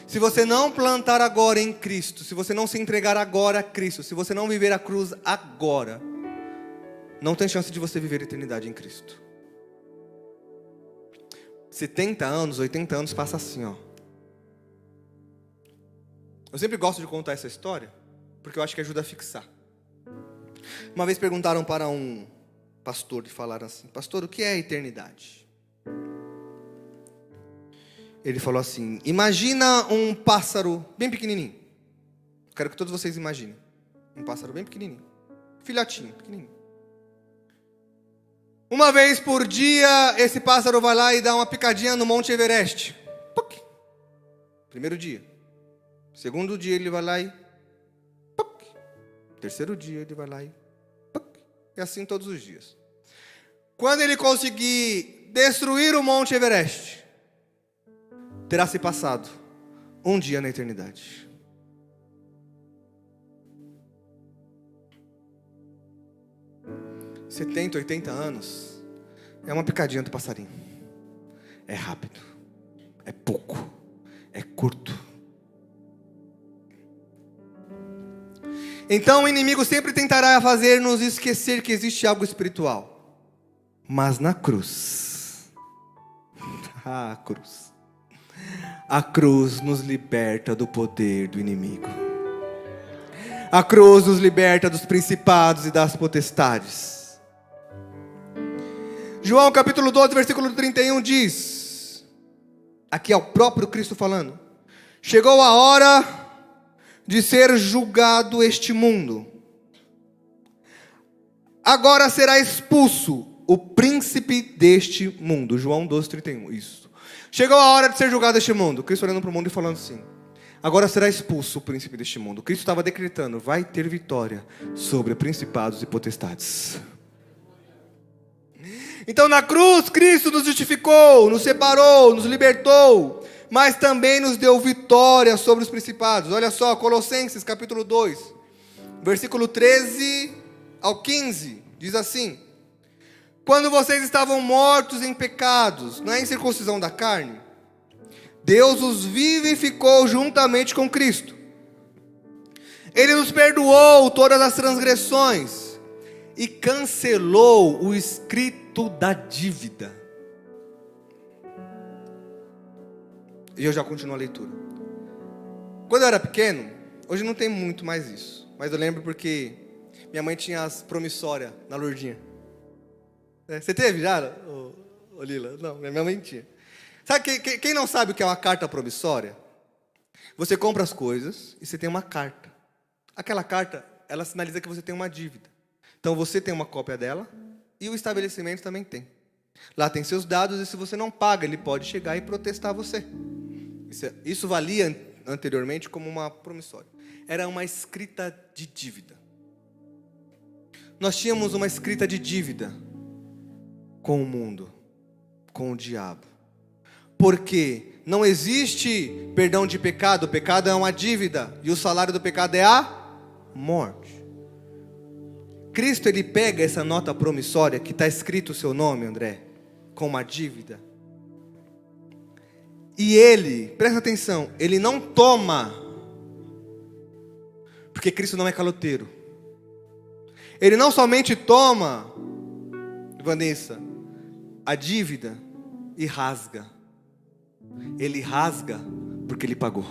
Speaker 1: Se você não plantar agora em Cristo, se você não se entregar agora a Cristo, se você não viver a cruz agora, não tem chance de você viver a eternidade em Cristo. 70 anos, 80 anos passa assim, ó. Eu sempre gosto de contar essa história, porque eu acho que ajuda a fixar. Uma vez perguntaram para um pastor e falaram assim: pastor, o que é a eternidade? Ele falou assim: imagina um pássaro bem pequenininho. Quero que todos vocês imaginem. Um pássaro bem pequenininho. Filhotinho, pequenininho. Uma vez por dia, esse pássaro vai lá e dá uma picadinha no Monte Everest. Puc. Primeiro dia. Segundo dia ele vai lá e... Puc. Terceiro dia ele vai lá e... Puc. E assim todos os dias. Quando ele conseguir destruir o Monte Everest, terá se passado um dia na eternidade. – 70, 80 anos é uma picadinha do passarinho. É rápido, é pouco, é curto. Então o inimigo sempre tentará fazer-nos esquecer que existe algo espiritual. Mas na cruz, a cruz nos liberta do poder do inimigo. A cruz nos liberta dos principados e das potestades. João capítulo 12, versículo 31 diz, aqui é o próprio Cristo falando: Chegou a hora de ser julgado este mundo. Agora será expulso o príncipe deste mundo. João 12:31. Isso. Chegou a hora de ser julgado este mundo. Cristo olhando para o mundo e falando assim: agora será expulso o príncipe deste mundo. Cristo estava decretando: vai ter vitória sobre principados e potestades. Então na cruz, Cristo nos justificou, nos separou, nos libertou, mas também nos deu vitória sobre os principados. Olha só, Colossenses capítulo 2, versículo 13 ao 15, diz assim: quando vocês estavam mortos em pecados, na incircuncisão da carne, Deus os vivificou juntamente com Cristo. Ele nos perdoou todas as transgressões e cancelou o escrito da dívida. E eu já continuo a leitura. Quando eu era pequeno, hoje não tem muito mais isso, mas eu lembro porque minha mãe tinha as promissórias na Lourdinha. Você teve já, ô Lila? Não, minha mãe tinha. Sabe quem não sabe o que é uma carta promissória? Você compra as coisas e você tem uma carta. Aquela carta, ela sinaliza que você tem uma dívida. Então você tem uma cópia dela e o estabelecimento também tem. Lá tem seus dados e se você não paga, ele pode chegar e protestar você. Isso valia anteriormente como uma promissória. Era uma escrita de dívida. Nós tínhamos uma escrita de dívida com o mundo, com o diabo. Porque não existe perdão de pecado. O pecado é uma dívida e o salário do pecado é a morte. Cristo, ele pega essa nota promissória que está escrito o seu nome, André, com uma dívida. E ele, presta atenção, ele não toma, porque Cristo não é caloteiro. Ele não somente toma, Vanessa, a dívida e rasga. Ele rasga porque ele pagou.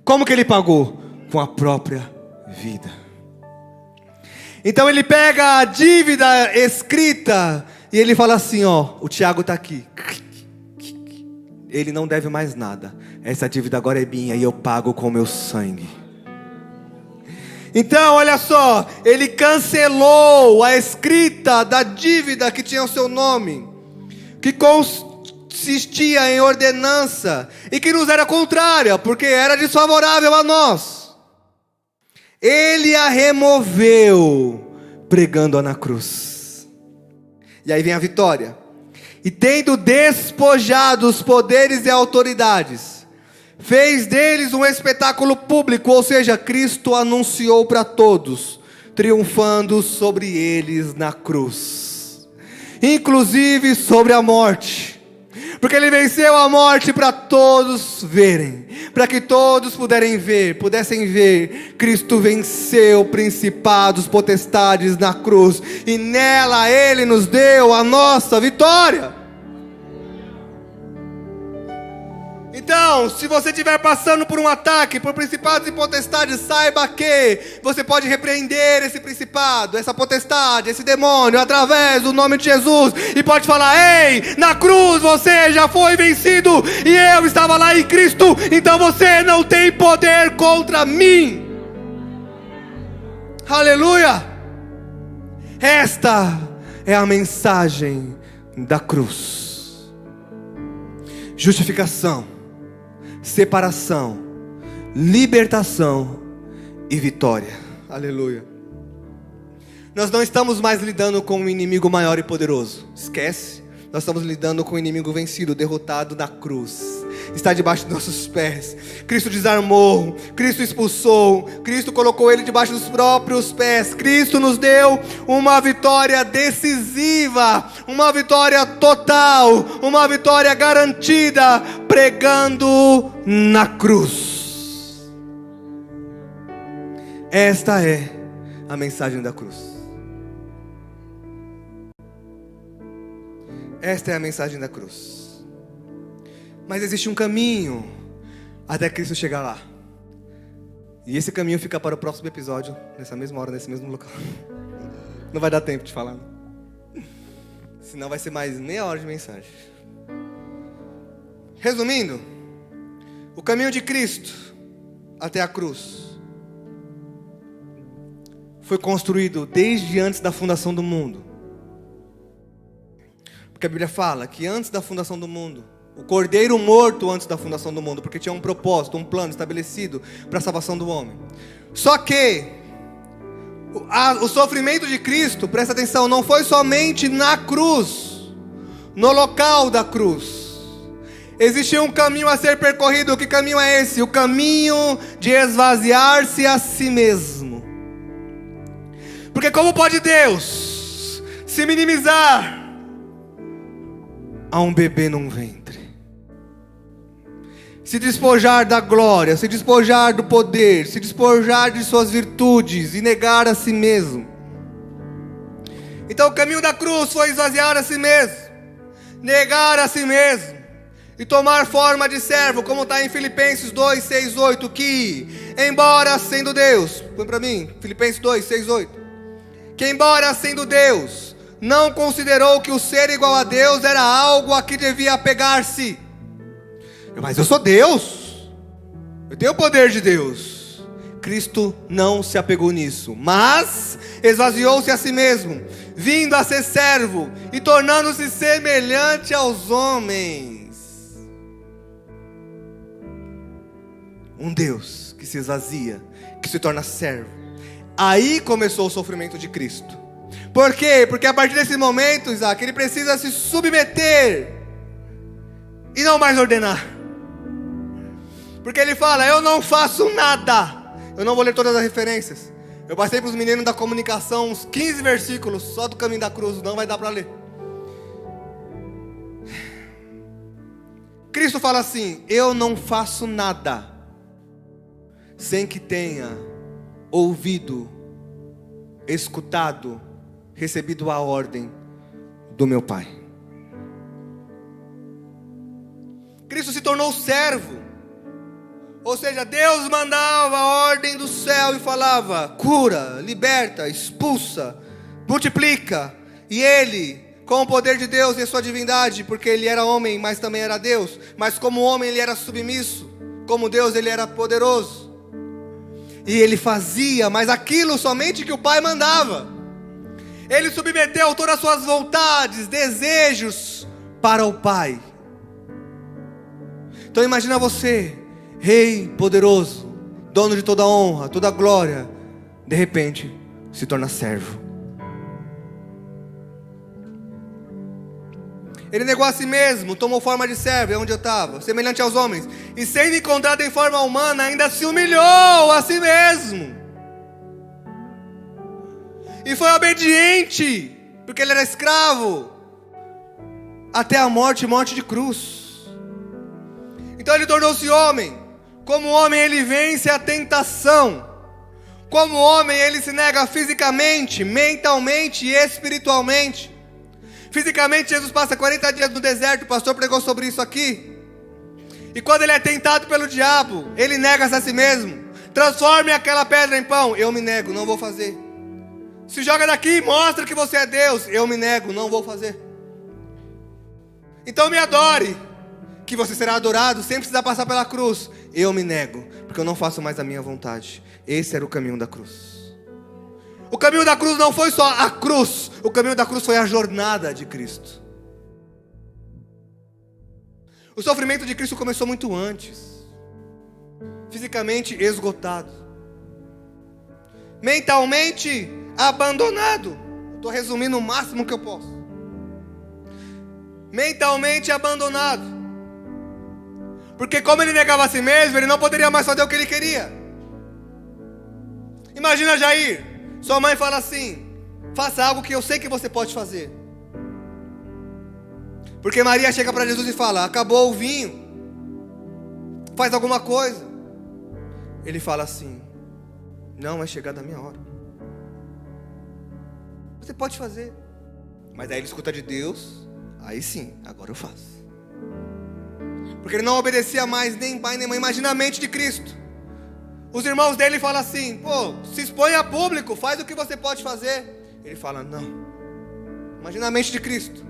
Speaker 1: Como que ele pagou? Com a própria vida. Então ele pega a dívida escrita e ele fala assim, ó, o Tiago está aqui. Ele não deve mais nada. Essa dívida agora é minha e eu pago com o meu sangue. Então, olha só, ele cancelou a escrita da dívida que tinha o seu nome, que consistia em ordenança e que nos era contrária, porque era desfavorável a nós. Ele a removeu, pregando-a na cruz. E aí vem a vitória. E tendo despojado os poderes e autoridades, fez deles um espetáculo público, ou seja, Cristo anunciou para todos, triunfando sobre eles na cruz, inclusive sobre a morte, porque ele venceu a morte para todos verem, para que todos pudessem ver, Cristo venceu principados, potestades na cruz, e nela ele nos deu a nossa vitória. Então, se você estiver passando por um ataque, por principados e potestades, saiba que você pode repreender esse principado, essa potestade, esse demônio, através do nome de Jesus, e pode falar, ei, na cruz você já foi vencido, e eu estava lá em Cristo, então você não tem poder contra mim. Aleluia! Esta é a mensagem da cruz. Justificação, separação, libertação e vitória. Aleluia. Nós não estamos mais lidando com um inimigo maior e poderoso. Esquece. Nós estamos lidando com um inimigo vencido, derrotado na cruz. Está debaixo dos nossos pés. Cristo desarmou, Cristo expulsou, Cristo colocou ele debaixo dos próprios pés. Cristo nos deu uma vitória decisiva, uma vitória total, uma vitória garantida, pregando na cruz. Esta é a mensagem da cruz. Esta é a mensagem da cruz. Mas existe um caminho até Cristo chegar lá. E esse caminho fica para o próximo episódio, nessa mesma hora, nesse mesmo local. Não vai dar tempo de falar. Senão vai ser mais meia hora de mensagem. Resumindo, O caminho de Cristo até a cruz foi construído desde antes da fundação do mundo. Porque a Bíblia fala que antes da fundação do mundo, o cordeiro morto antes da fundação do mundo, porque tinha um propósito, um plano estabelecido para a salvação do homem. Só que o sofrimento de Cristo, presta atenção, não foi somente na cruz, no local da cruz. Existia um caminho a ser percorrido. Que caminho é esse? O caminho de esvaziar-se a si mesmo. Porque como pode Deus se minimizar a um bebê num ventre? Se despojar da glória, se despojar do poder, se despojar de suas virtudes e negar a si mesmo. Então o caminho da cruz foi esvaziar a si mesmo, negar a si mesmo e tomar forma de servo, como está em Filipenses 2, 6, 8, que embora sendo Deus, põe para mim, Filipenses 2, 6, 8, que embora sendo Deus, não considerou que o ser igual a Deus era algo a que devia apegar-se. Mas eu sou Deus, eu tenho o poder de Deus. Cristo não se apegou nisso, mas esvaziou-se a si mesmo, vindo a ser servo e tornando-se semelhante aos homens. Um Deus que se esvazia, que se torna servo. Aí começou o sofrimento de Cristo. Por quê? Porque a partir desse momento, Isaac, ele precisa se submeter e não mais ordenar. Porque ele fala, eu não faço nada. Eu não vou ler todas as referências. Eu passei para os meninos da comunicação uns 15 versículos só do caminho da cruz, não vai dar para ler. Cristo fala assim, eu não faço nada sem que tenha ouvido, escutado, recebido a ordem do meu Pai. Cristo se tornou servo. Ou seja, Deus mandava a ordem do céu e falava, cura, liberta, expulsa, multiplica. E ele, com o poder de Deus e a sua divindade, porque ele era homem, mas também era Deus, mas como homem ele era submisso, como Deus ele era poderoso. E ele fazia, mas aquilo somente que o Pai mandava. Ele submeteu todas as suas vontades, desejos para o Pai. Então imagina você, Rei poderoso, dono de toda honra, toda glória, de repente se torna servo. Ele negou a si mesmo, tomou forma de servo, é onde eu estava, semelhante aos homens, e sendo encontrado em forma humana, ainda se humilhou a si mesmo, e foi obediente, porque ele era escravo, até a morte, morte de cruz. Então ele tornou-se homem. Como homem ele vence a tentação. Como homem ele se nega fisicamente, mentalmente e espiritualmente. Fisicamente Jesus passa 40 dias no deserto, o pastor pregou sobre isso aqui. E quando ele é tentado pelo diabo, ele nega-se a si mesmo. Transforme aquela pedra em pão. Eu me nego, não vou fazer. Se joga daqui, mostra que você é Deus. Eu me nego, não vou fazer. Então me adore, que você será adorado sem precisar passar pela cruz. Eu me nego, porque eu não faço mais a minha vontade. Esse era o caminho da cruz. O caminho da cruz não foi só a cruz. O caminho da cruz foi a jornada de Cristo. O sofrimento de Cristo começou muito antes. Fisicamente esgotado, mentalmente abandonado. Estou resumindo o máximo que eu posso. Mentalmente abandonado. Porque como ele negava a si mesmo, ele não poderia mais fazer o que ele queria. Imagina Jair, sua mãe fala assim, faça algo que eu sei que você pode fazer. Porque Maria chega para Jesus e fala, acabou o vinho, faz alguma coisa. Ele fala assim, não é chegada a minha hora. Você pode fazer. Mas aí ele escuta de Deus, aí sim, agora eu faço. Porque ele não obedecia mais nem pai nem mãe. Imagina a mente de Cristo. Os irmãos dele falam assim, pô, se expõe a público, faz o que você pode fazer. Ele fala, não. Imagina a mente de Cristo.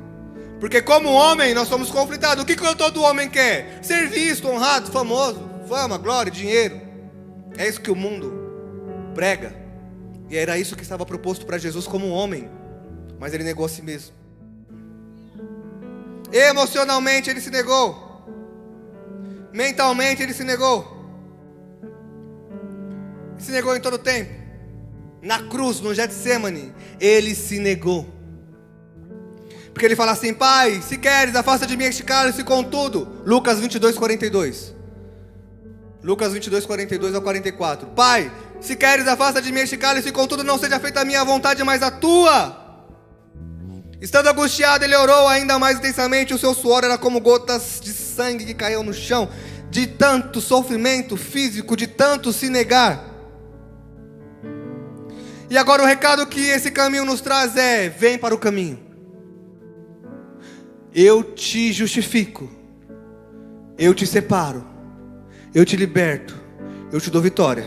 Speaker 1: Porque como homem nós somos conflitados. O que todo homem quer? Ser visto, honrado, famoso. fama, glória, dinheiro. É isso que o mundo prega. E era isso que estava proposto para Jesus como homem. Mas ele negou a si mesmo. Emocionalmente ele se negou. Mentalmente ele se negou. Se negou em todo o tempo. Na cruz, no Getsemane, ele se negou. Porque ele fala assim: Pai, se queres, afasta de mim este cálice, contudo. Lucas 22, 42. Lucas 22, 42 ao 44. Pai, se queres, afasta de mim este cálice, contudo não seja feita a minha vontade, mas a tua. Estando angustiado, ele orou ainda mais intensamente. O seu suor era como gotas de sangue que caíam no chão, de tanto sofrimento físico, de tanto se negar. E agora o recado que esse caminho nos traz é: vem para o caminho. Eu te justifico, eu te separo, eu te liberto, eu te dou vitória,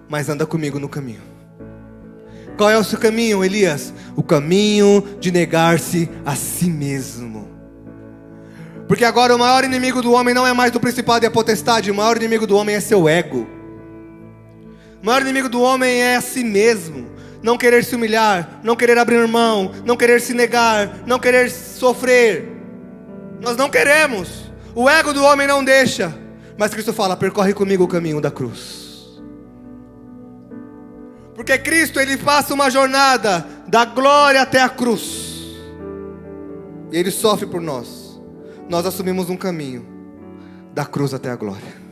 Speaker 1: mas anda comigo no caminho. Qual é o seu caminho, Elias? O caminho de negar-se a si mesmo. Porque agora o maior inimigo do homem não é mais do principado e a potestade. O maior inimigo do homem é seu ego. O maior inimigo do homem é a si mesmo. Não querer se humilhar, não querer abrir mão, não querer se negar, não querer sofrer. Nós não queremos. O ego do homem não deixa. Mas Cristo fala: percorre comigo o caminho da cruz. Porque Cristo, ele passa uma jornada da glória até a cruz. E ele sofre por nós. Nós assumimos um caminho da cruz até a glória.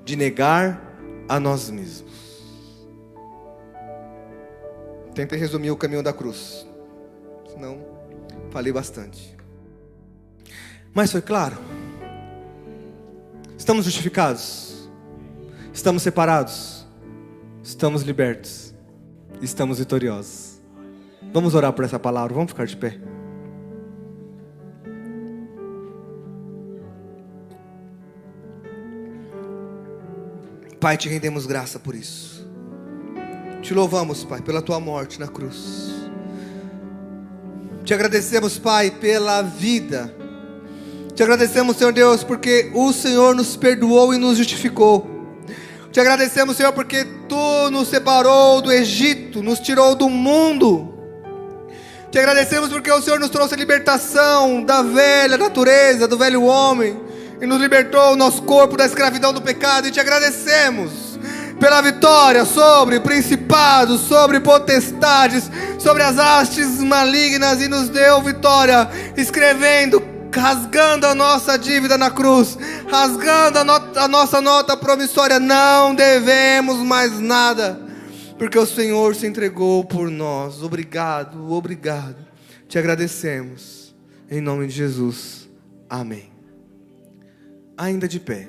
Speaker 1: De negar a nós mesmos. Tentei resumir o caminho da cruz. Senão, falei bastante. Mas foi claro? Estamos justificados? Estamos separados? Estamos libertos? Estamos vitoriosos? Vamos orar por essa palavra, vamos ficar de pé. Pai, te rendemos graça por isso. Te louvamos, Pai, pela tua morte na cruz. Te agradecemos, Pai, pela vida. Te agradecemos, Senhor Deus, porque o Senhor nos perdoou e nos justificou. Te agradecemos, Senhor, porque Tu nos separou do Egito, nos tirou do mundo. Te agradecemos porque o Senhor nos trouxe a libertação da velha natureza, do velho homem, e nos libertou o nosso corpo da escravidão do pecado. E te agradecemos pela vitória sobre principados, sobre potestades, sobre as hastes malignas, e nos deu vitória, rasgando a nossa dívida na cruz, rasgando a nossa nota promissória. Não devemos mais nada, porque o Senhor se entregou por nós. Obrigado, obrigado. Te agradecemos, em nome de Jesus, amém. Ainda de pé.